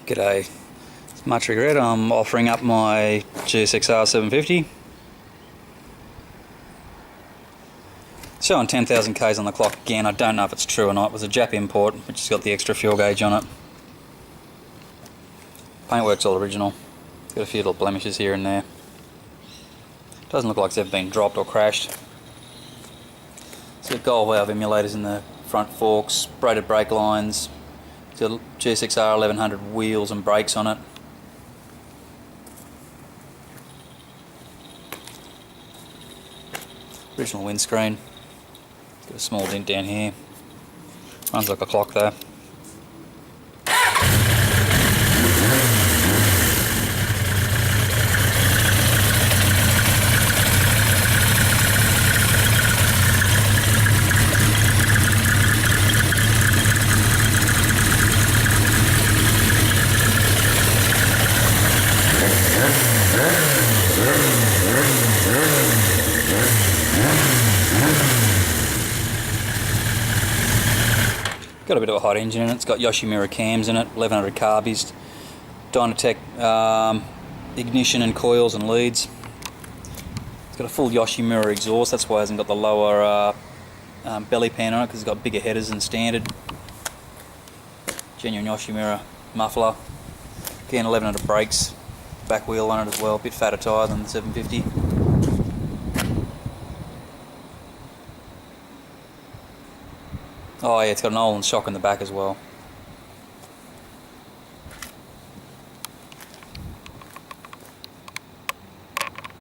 G'day, it's much regret. I'm offering up my gsxr 750. Showing 10,000 k's on the clock again. I don't know if it's true or not. It was a Jap import which has got the extra fuel gauge on it. Paintwork's all original. It's got a few little blemishes here and there. Doesn't look like it's ever been dropped or crashed. It's got gold valve emulators in the front forks, braided brake lines. It's got gsxr 1100 wheels and brakes on it. Original windscreen. It's got a small dent down here. Runs like a clock though. Got a bit of a hot engine in it. It's got Yoshimura cams in it, 1100 carbies, Dynatec ignition and coils and leads. It's got a full Yoshimura exhaust, that's why it hasn't got the lower belly pan on it, because it's got bigger headers than standard. Genuine Yoshimura muffler. Again, 1100 brakes, back wheel on it as well, a bit fatter tyre than the 750. Oh yeah, it's got an Öhlins shock in the back as well.